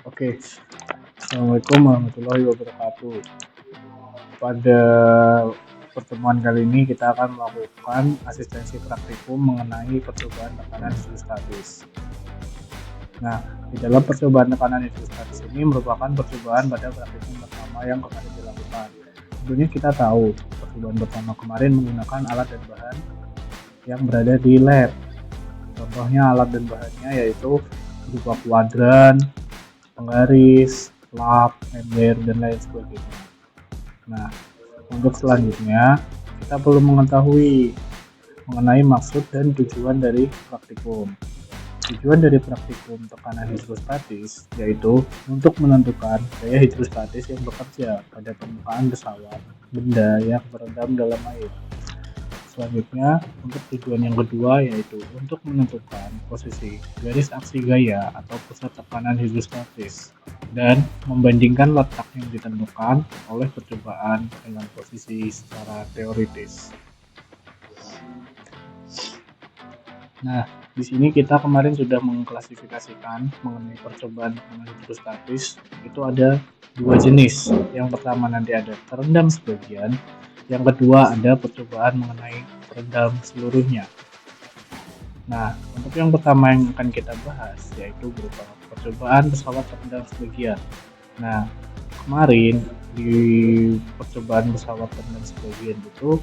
Oke, Assalamualaikum warahmatullahi wabarakatuh. Pada pertemuan kali ini kita akan melakukan asistensi praktikum mengenai percobaan tekanan hidrostatis. Nah, di dalam percobaan tekanan hidrostatis ini merupakan percobaan pada praktikum pertama yang kemarin dilakukan. Tentunya kita tahu percobaan pertama kemarin menggunakan alat dan bahan yang berada di lab. Contohnya alat dan bahannya yaitu berupa kuadran, penggaris, lap, ember, dan lain sebagainya. Nah, untuk selanjutnya kita perlu mengetahui mengenai maksud dan tujuan dari praktikum. Tujuan dari praktikum tekanan hidrostatis yaitu untuk menentukan gaya hidrostatis yang bekerja pada permukaan pesawat benda yang berendam dalam air. Selanjutnya, untuk tujuan yang kedua yaitu untuk menentukan posisi garis aksi gaya atau pusat tekanan hidrostatis dan membandingkan letak yang ditentukan oleh percobaan dengan posisi secara teoritis. Nah, di sini kita kemarin sudah mengklasifikasikan mengenai percobaan tekanan hidrostatis. Itu ada dua jenis. Yang pertama nanti ada terendam sebagian, yang kedua ada percobaan mengenai terendam seluruhnya. Nah, untuk yang pertama yang akan kita bahas yaitu berupa percobaan pesawat terendam sebagian. Nah, kemarin di percobaan pesawat terendam sebagian itu,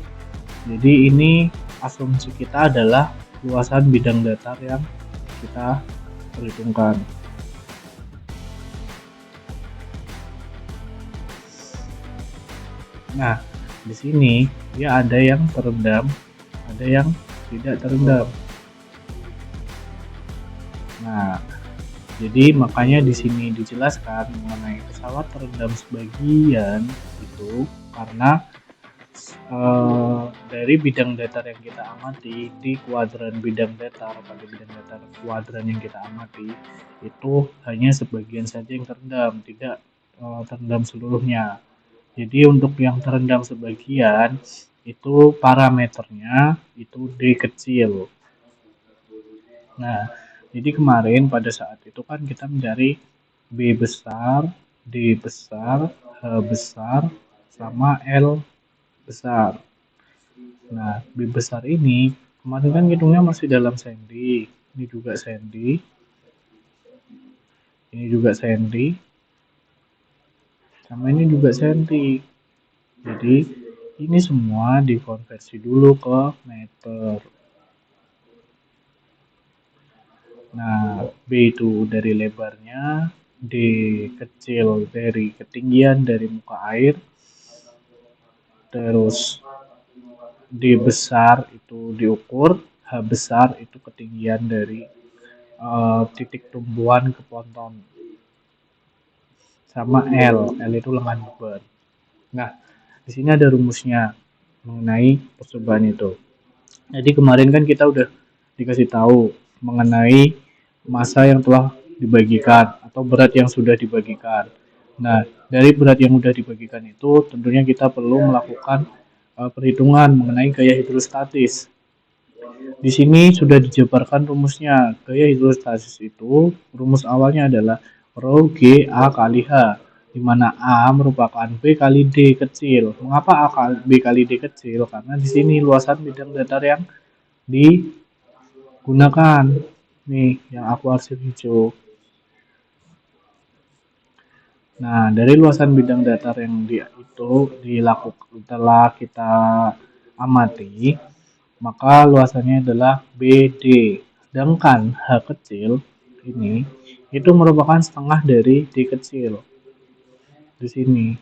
jadi ini asumsi kita adalah luasan bidang datar yang kita perhitungkan. Nah, di sini dia ada yang terendam, ada yang tidak terendam. Nah, jadi makanya di sini dijelaskan mengenai pesawat terendam sebagian itu karena dari bidang datar yang kita amati di kuadran bidang datar, pada bidang datar kuadran yang kita amati itu hanya sebagian saja yang terendam, tidak terendam seluruhnya. Jadi untuk yang terendam sebagian itu parameternya itu D kecil. Nah, jadi kemarin pada saat itu kan kita mencari B besar, D besar, H besar, sama L besar. Nah, B besar ini kemarin kan hitungnya masih dalam sendi. Ini juga sendi. Ini juga sendi. Sama ini juga senti. Jadi ini semua dikonversi dulu ke meter. Nah, B itu dari lebarnya, D kecil dari ketinggian dari muka air, terus D besar itu diukur, H besar itu ketinggian dari titik tumbuhan ke ponton, sama L itu lengan beban. Nah, di sini ada rumusnya mengenai percobaan itu. Jadi kemarin kan kita udah dikasih tahu mengenai massa yang telah dibagikan atau berat yang sudah dibagikan. Nah, dari berat yang sudah dibagikan itu tentunya kita perlu melakukan perhitungan mengenai gaya hidrostatis. Di sini sudah dijabarkan rumusnya. Gaya hidrostatis itu rumus awalnya adalah rho G A kali H, di mana A merupakan B kali D kecil. Mengapa A kali B kali D kecil? Karena di sini luasan bidang datar yang digunakan. Nih, yang aku arsip hijau. Nah, dari luasan bidang datar yang itu dilakukan telah kita amati, maka luasannya adalah BD. Sedangkan H kecil ini itu merupakan setengah dari D kecil di sini.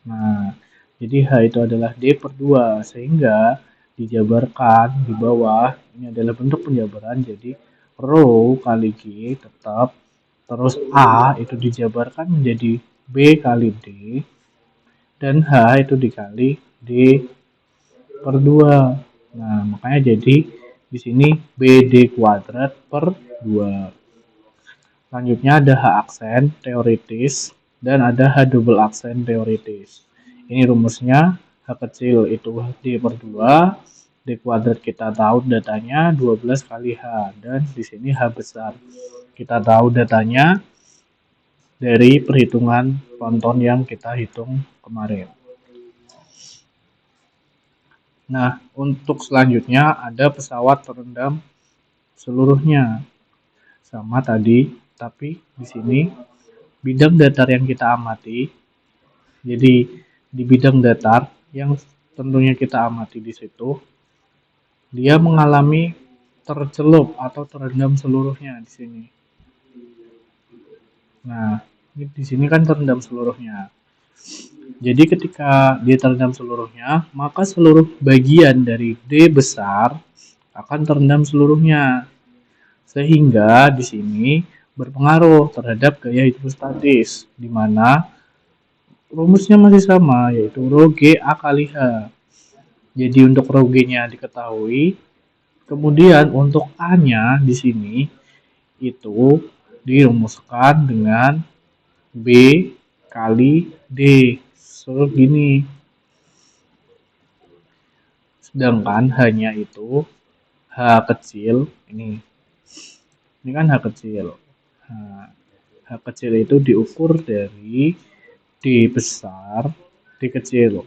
Nah, jadi H itu adalah D per 2, sehingga dijabarkan di bawah, ini adalah bentuk penjabaran, jadi rho kali G tetap, terus A itu dijabarkan menjadi B kali D, dan H itu dikali D per 2. Nah, makanya jadi di sini BD kuadrat per 2. Selanjutnya ada H aksen teoritis dan ada H double aksen teoritis. Ini rumusnya, H kecil itu D per 2, D kuadrat kita tahu datanya 12 kali H, dan di sini H besar. Kita tahu datanya dari perhitungan ponton yang kita hitung kemarin. Nah, untuk selanjutnya ada pesawat terendam seluruhnya. Sama tadi, tapi di sini bidang datar yang kita amati, jadi di bidang datar yang tentunya kita amati di situ, dia mengalami tercelup atau terendam seluruhnya di sini. Nah, ini di sini kan terendam seluruhnya. Jadi ketika dia terendam seluruhnya, maka seluruh bagian dari D besar akan terendam seluruhnya. Sehingga di sini berpengaruh terhadap gaya hidrostatis, di mana rumusnya masih sama, yaitu rho G A kali H. Jadi untuk rho G-nya diketahui, kemudian untuk A-nya di sini itu dirumuskan dengan B kali D. So gini. Sedangkan H-nya itu H kecil ini kan H kecil. Nah, H kecil itu diukur dari D besar, D kecil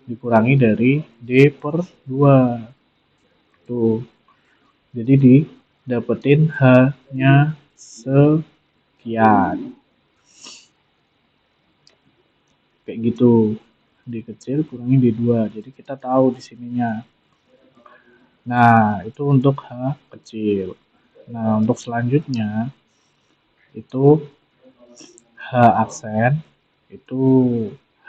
dikurangi dari D per 2. Tuh. Jadi didapetin H-nya sekian. Kayak gitu. D kecil kurangi D2. Jadi kita tahu di sininya. Nah, itu untuk H kecil. Nah, untuk selanjutnya itu H aksen. Itu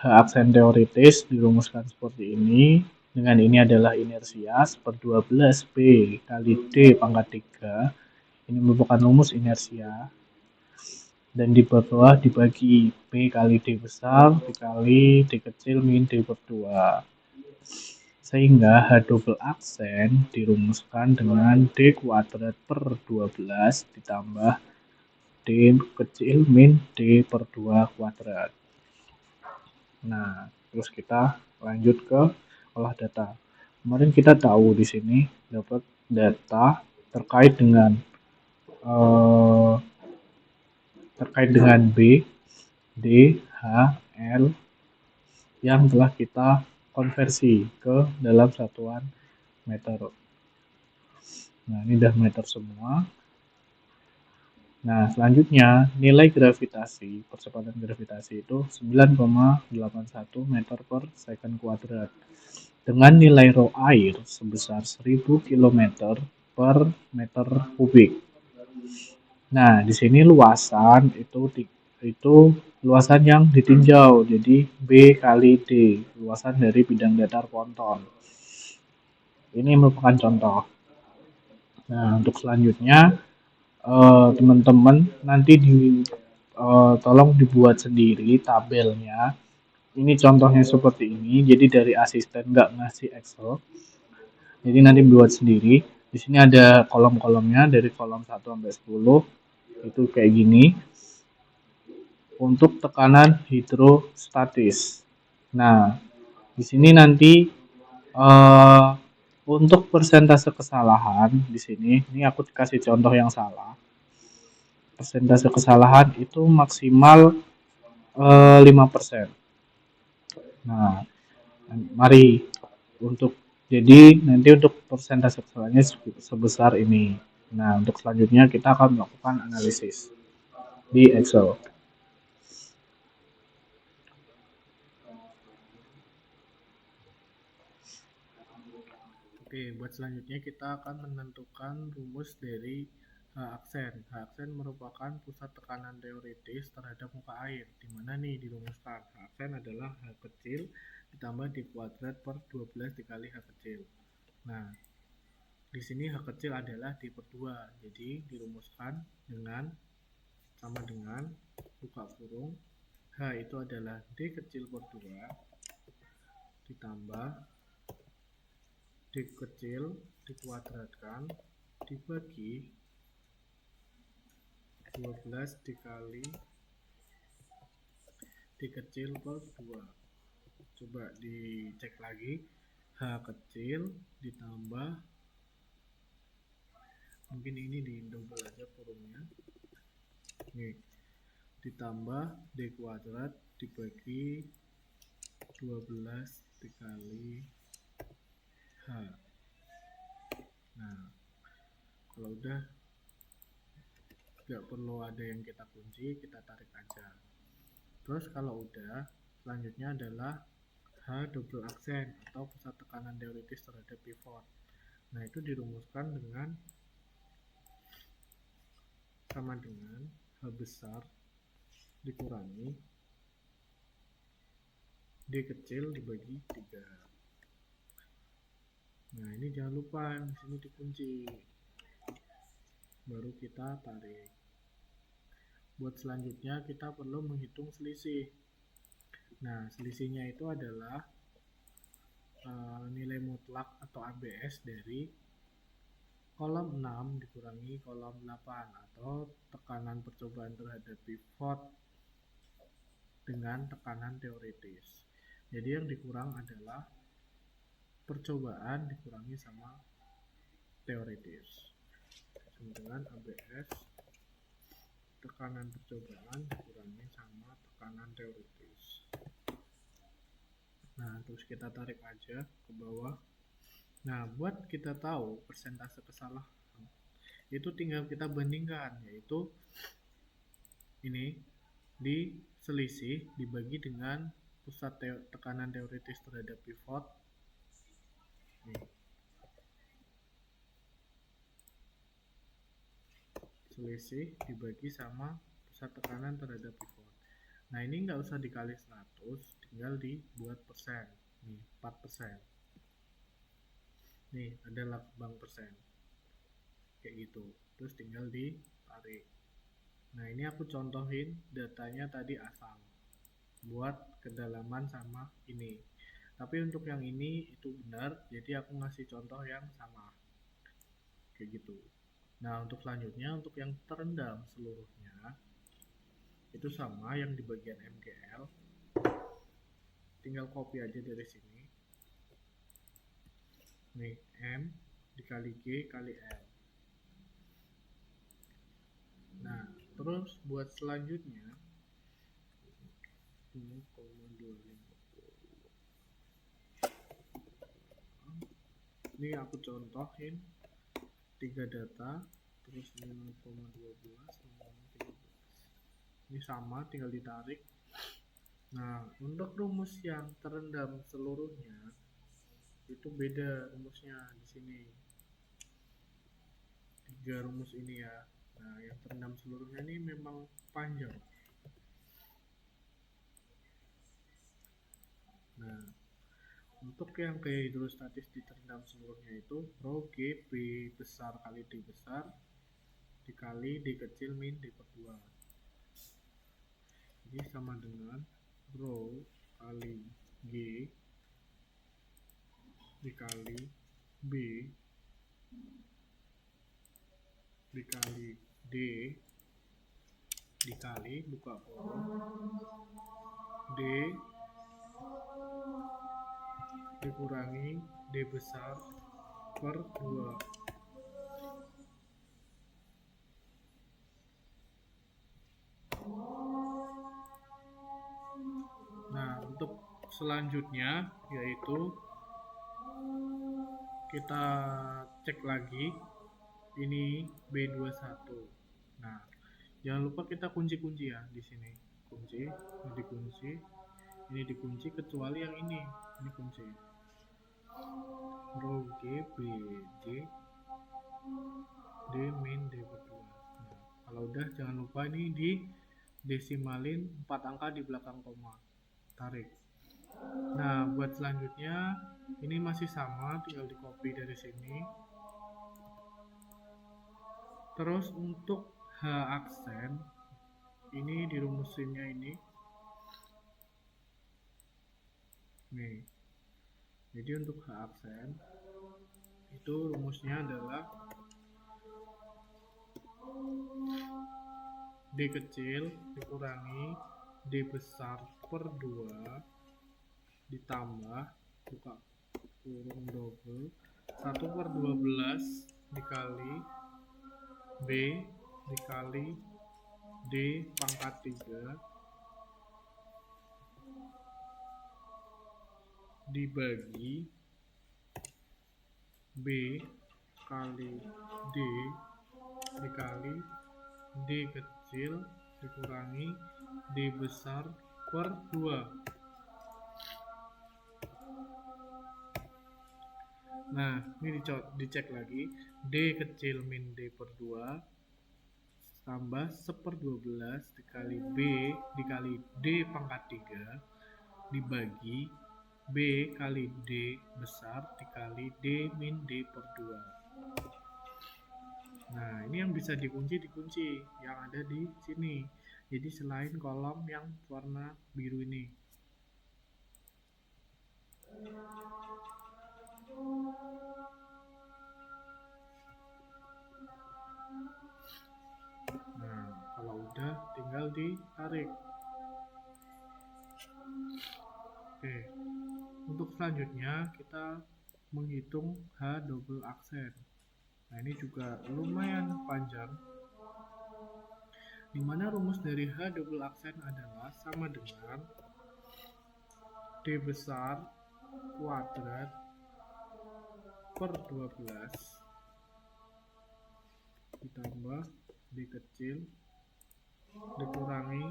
H aksen teoritis dirumuskan seperti ini. Dengan ini adalah inersia per 12 P kali D pangkat 3. Ini merupakan rumus inersia. Dan di bawah dibagi P kali D besar dikali D kecil min D per 2. Sehingga H double aksen dirumuskan dengan D kuadrat per 12 ditambah D kecil min D per 2 kuadrat. Nah, terus kita lanjut ke olah data. Kemarin kita tahu di sini dapat data terkait dengan eh, B, D, H, L yang telah kita konversi ke dalam satuan meter. Nah, ini udah meter semua. Nah, selanjutnya nilai gravitasi, percepatan gravitasi itu 9,81 meter per second kuadrat. Dengan nilai rho air sebesar 1000 km per meter kubik. Nah, di sini luasan itu luasan yang ditinjau, jadi B kali D, luasan dari bidang datar ponton. Ini merupakan contoh. Nah, untuk selanjutnya teman-teman nanti tolong dibuat sendiri tabelnya. Ini contohnya seperti ini, jadi dari asisten nggak ngasih Excel. Jadi nanti buat sendiri. Di sini ada kolom-kolomnya dari kolom 1 sampai 10. Itu kayak gini. Untuk tekanan hidrostatis. Nah, di sini nanti untuk persentase kesalahan di sini, ini aku kasih contoh yang salah. Persentase kesalahan itu maksimal 5%. Nah, mari jadi nanti untuk persentase kesalahannya sebesar ini. Nah, untuk selanjutnya kita akan melakukan analisis di Excel. Oke, buat selanjutnya kita akan menentukan rumus dari H aksen. H aksen merupakan pusat tekanan teoritis terhadap muka air. Di mana nih dirumuskan? H aksen adalah H kecil ditambah D kuadrat per 12 dikali H kecil. Nah, di sini H kecil adalah D per 2. Jadi dirumuskan dengan sama dengan buka kurung H itu adalah D kecil per 2 ditambah D kecil dikuadratkan dibagi 12 dikali D kecil per 2. Coba dicek lagi. H kecil ditambah, mungkin ini di double aja kurungnya. Nih, ditambah D kuadrat dibagi 12 dikali H. Nah, kalau udah nggak perlu ada yang kita kunci, kita tarik aja. Terus kalau udah, selanjutnya adalah H double aksen atau pusat tekanan teoritis terhadap pivot. Nah, itu dirumuskan dengan sama dengan H besar dikurangi D kecil dibagi 3. Nah, ini jangan lupa di sini dikunci. Baru kita tarik. Buat selanjutnya kita perlu menghitung selisih. Nah, selisihnya itu adalah nilai mutlak atau ABS dari kolom 6 dikurangi kolom 8 atau tekanan percobaan terhadap pivot dengan tekanan teoritis. Jadi yang dikurang adalah percobaan dikurangi sama teoritis. Sama dengan ABS tekanan percobaan dikurangi sama tekanan teoritis. Nah, terus kita tarik aja ke bawah. Nah, buat kita tahu persentase kesalahan, itu tinggal kita bandingkan, yaitu ini di selisih dibagi dengan pusat tekanan teoritis terhadap pivot. Nih. Selisih dibagi sama pusat tekanan terhadap pivot. Nah, ini nggak usah dikali 100, tinggal dibuat persen. Nih, 4%. Nih, ada lambang persen. Kayak gitu. Terus tinggal ditarik. Nah, ini aku contohin datanya tadi asal. Buat kedalaman sama ini. Tapi untuk yang ini itu benar, jadi aku ngasih contoh yang sama. Kayak gitu. Nah, untuk selanjutnya, untuk yang terendam seluruhnya, itu sama yang di bagian MGL. Tinggal copy aja dari sini. Nih, M dikali G kali L. Nah, terus buat selanjutnya, 0,250. Ini aku contohin 3 data, terus 0,12, 0,13. Ini sama, tinggal ditarik. Nah, untuk rumus yang terendam seluruhnya itu beda rumusnya di sini. 3 rumus ini ya. Nah, yang terendam seluruhnya ini memang panjang. Nah, untuk yang gaya hidrostatis di terendam seluruhnya itu rho G B besar kali D besar dikali D kecil min D per 2. Jadi sama dengan rho kali G dikali B dikali D dikali buka kurung D dikurangi D besar per 2. Nah, untuk selanjutnya yaitu kita cek lagi ini B21. Nah, jangan lupa kita kunci-kunci ya di sini. Kunci, ini dikunci, ini dikunci kecuali yang ini kunci. Rho G B D D min D per 2. Nah, kalau udah jangan lupa ini di desimalin 4 angka di belakang koma. Tarik. Nah, buat selanjutnya ini masih sama, tinggal di copy dari sini. Terus untuk H aksen ini dirumusinnya ini. Nih. Jadi untuk H aksen itu rumusnya adalah D kecil dikurangi D besar per 2 ditambah buka kurung double 1 per 12 dikali B dikali D D pangkat 3 dibagi B kali D dikali D kecil dikurangi D besar per 2. Nah, ini dicek lagi. D kecil min D per 2 tambah 1/12 dikali B dikali D pangkat 3 dibagi B kali D besar dikali D min D per 2. Nah, ini yang bisa dikunci yang ada di sini. Jadi selain kolom yang warna biru ini. Nah, kalau udah tinggal ditarik. Oke. Untuk selanjutnya kita menghitung H double aksen. Nah, ini juga lumayan panjang. Dimana rumus dari H double aksen adalah sama dengan D besar kuadrat per 12 ditambah D kecil dikurangi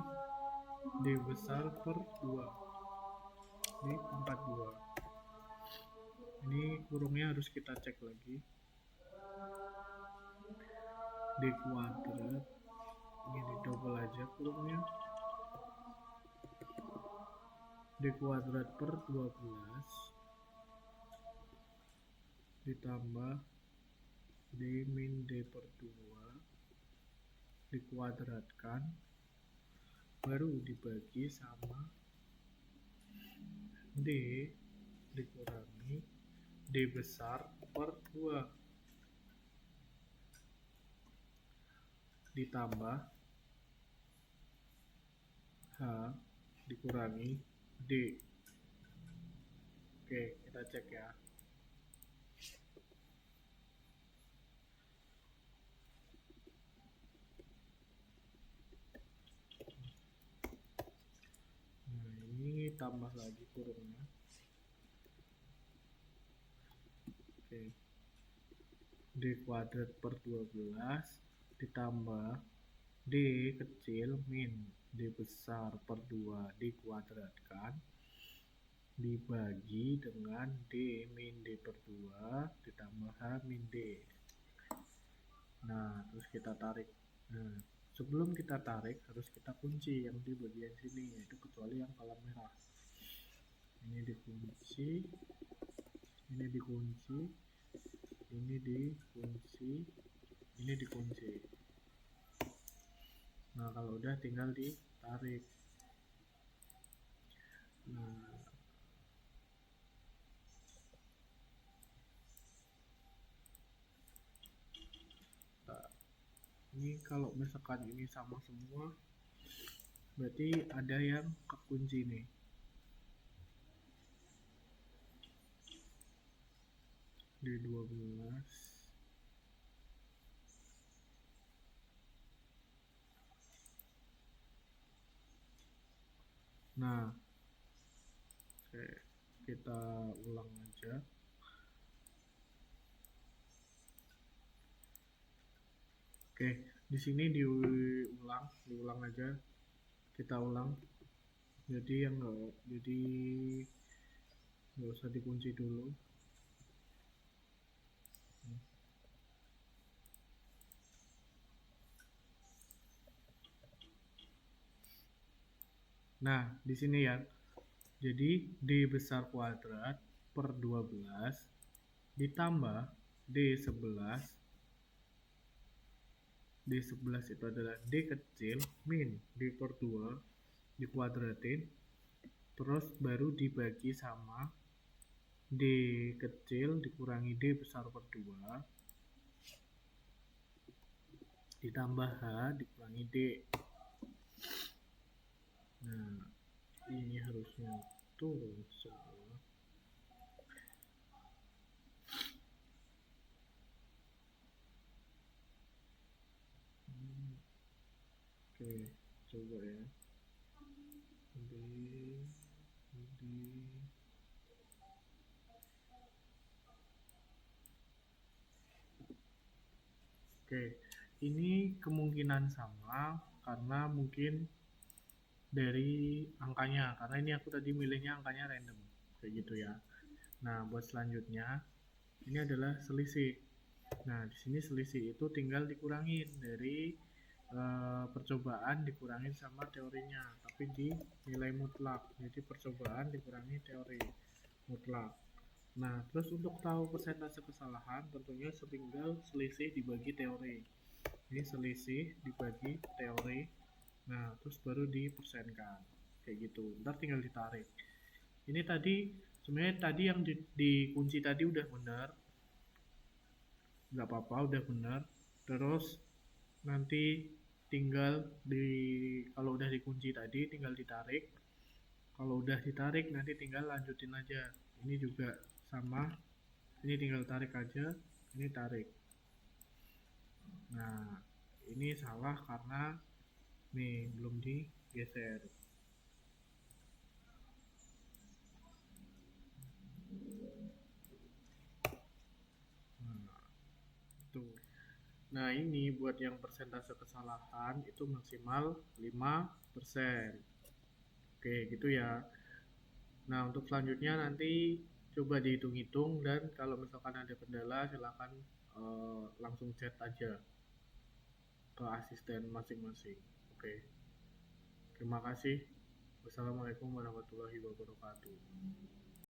D besar per 2 di pangkat 2. Ini kurungnya harus kita cek lagi. D kuadrat ini di double aja kurungnya. D kuadrat per 12 ditambah D min D per 2 dikuadratkan baru dibagi sama D dikurangi D besar per 2 ditambah H dikurangi D. Oke, kita cek ya. Nah, ini tambah lagi kurungnya. Oke. D kuadrat per 12 ditambah D kecil min D besar per 2 dikuadratkan dibagi dengan D min D per 2 ditambah H min D. Nah, terus kita tarik. Nah, sebelum kita tarik harus kita kunci yang di bagian sini, yaitu kecuali yang kolom merah. Ini dikunci, ini dikunci, ini dikunci, ini dikunci. Nah, kalau udah tinggal ditarik. Nah, ini kalau misalkan ini sama semua, berarti ada yang kekunci nih. D12 nah, oke, kita ulang aja. Oke, di sini diulang aja. Kita ulang. Jadi nggak usah dikunci dulu. Nah, di sini ya. Jadi D besar kuadrat per 12 ditambah D11. D11 itu adalah D kecil min D per 2 dikuadratin. Terus baru dibagi sama D kecil dikurangi D besar per 2 ditambah H dikurangi D. Nah, ini harusnya turun semua. Oke, coba ya. Di Oke, ini kemungkinan sama karena mungkin dari angkanya, karena ini aku tadi milihnya angkanya random, kayak gitu ya. Nah, buat selanjutnya, ini adalah selisih. Nah, di sini selisih itu tinggal dikurangin dari percobaan dikurangin sama teorinya, tapi di nilai mutlak. Jadi percobaan dikurangi teori mutlak. Nah, terus untuk tahu persentase kesalahan, tentunya setinggal selisih dibagi teori. Ini selisih dibagi teori. Nah, terus baru dipersenkan. Kayak gitu. Ntar tinggal ditarik. Ini tadi, sebenarnya tadi yang dikunci tadi udah benar. Nggak apa-apa, udah benar. Terus nanti tinggal kalau udah dikunci tadi, tinggal ditarik. Kalau udah ditarik, nanti tinggal lanjutin aja. Ini juga sama. Ini tinggal tarik aja. Ini tarik. Nah, ini salah karena nih belum digeser. Nah, tuh. Nah, ini buat yang persentase kesalahan itu maksimal 5%. Oke, gitu ya. Nah, untuk selanjutnya nanti coba dihitung-hitung dan kalau misalkan ada kendala silakan langsung chat aja ke asisten masing-masing. Oke. Terima kasih. Wassalamualaikum warahmatullahi wabarakatuh.